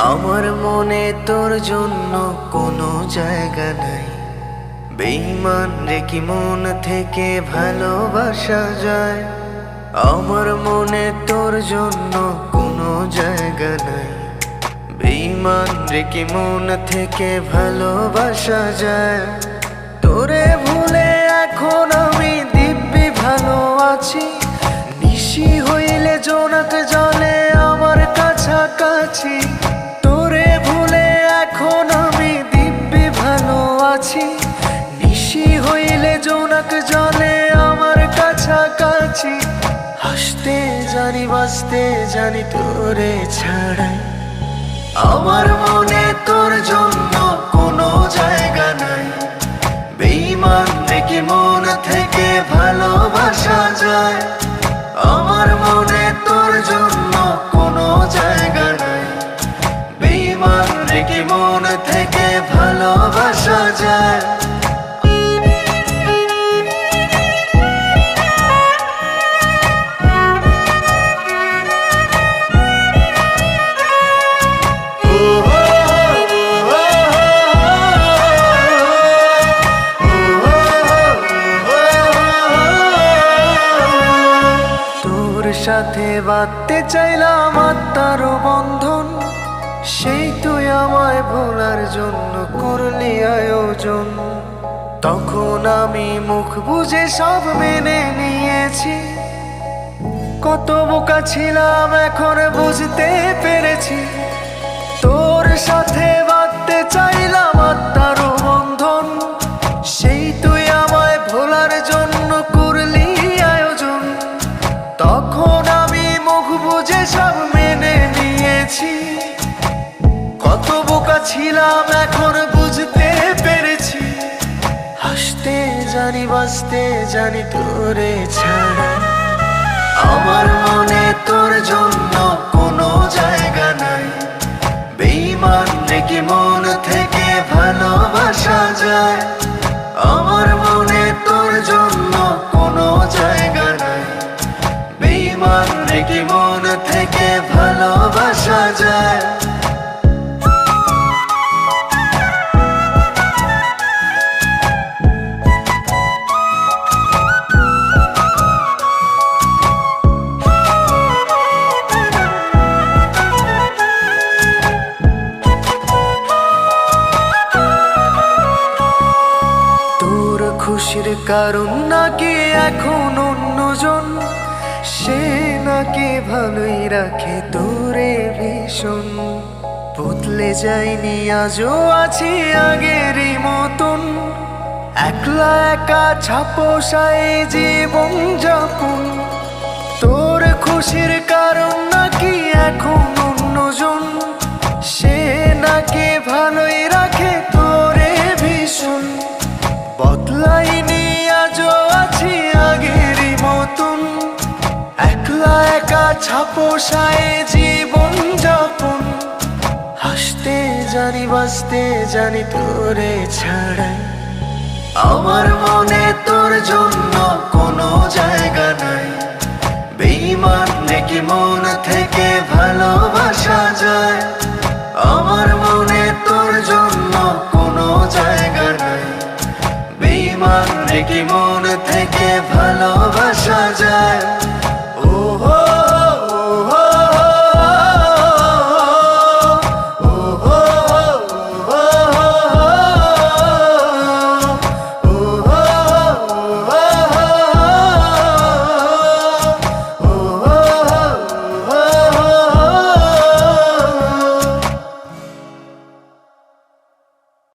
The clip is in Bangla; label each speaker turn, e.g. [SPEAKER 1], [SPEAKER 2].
[SPEAKER 1] আমার মনে তোর জন্য কোনো জায়গা নাই। বেঈমান রে কি মন থেকে ভালোবাসা যায়? আমার মনে তোর জন্য কোনো জায়গা নাই। বেঈমান রে কি মন থেকে ভালোবাসা যায়? তোরে ভুলে এখন আমি দিব্যি ভালো আছি। নিশি হইলে জোনাক জলে আমার কাছাকাছি। তোরে ভুলে এখন আমি দিব্যি ভালো আছি। নিশি হইলে জোনাক জলে আমার কাছাকাছি। হাসতে জানি বাঁচতে জানি তোরে ছাড়াই। আমার মনে তোর জন্য কোনো জায়গা নাই। বেঈমান রে কি মন থেকে ভালোবাসা যায়? আমার মনে তোর জন্য কোনো জায়গা নাই। বেঈমান রে কি মন থেকে ভালোবাসা যায়? সাথে বাঁধতে চাইলাম আত্মার বন্ধন। সেই তুই আমায় ভোলার জন্য করলি আয়োজন। তখন আমি মুখ বুজে সব মেনে নিয়েছি। কত বোকা ছিলাম এখন বুঝতে পেরেছি। তোর সাথে বাঁধতে চাইলাম আত্মার বন্ধন। সেই তুই আমায় ভোলার জন্য করলি আয়োজন। তখন আমি মুখ বুজে সব মেনে নিয়েছি। কত বোকা ছিলাম এখন বুঝতে পেরেছি। হাসতে জানি বাঁচতে জানি তোরে ছাড়া। আমার মনে তোর জন্য কোনো জায়গা নাই। বেঈমান রে কি মন থেকে ভালোবাসা যায়? আমার মনে তোর জন্য কোনো জায়গা নাই। বেঈমান রে কি মন থেকে ভালোবাসা যায়? তোর খুশির কারণ নাকি এখন অন্যজন। সে নাকি ভালোই রাখে তোরে ভীষণ। বদলে যাইনি আজও আছি আগেরই মতন। একলা একা ছাপোষায় জীবন যাপন। তোর খুশির কারণ নাকি এখন অন্যজন। সে নাকি ভালোই রাখে তোরে ভীষণ। বদলাইনি আজও আছি আগেরই মতন। একলা একা ছাপোষায় জীবন যাপন। হাসতে জানি বাঁচতে জানি তোরে ছাড়াই। আমার মনে তোর জন্য কোনো জায়গা নাই। বেঈমান রে কি মন থেকে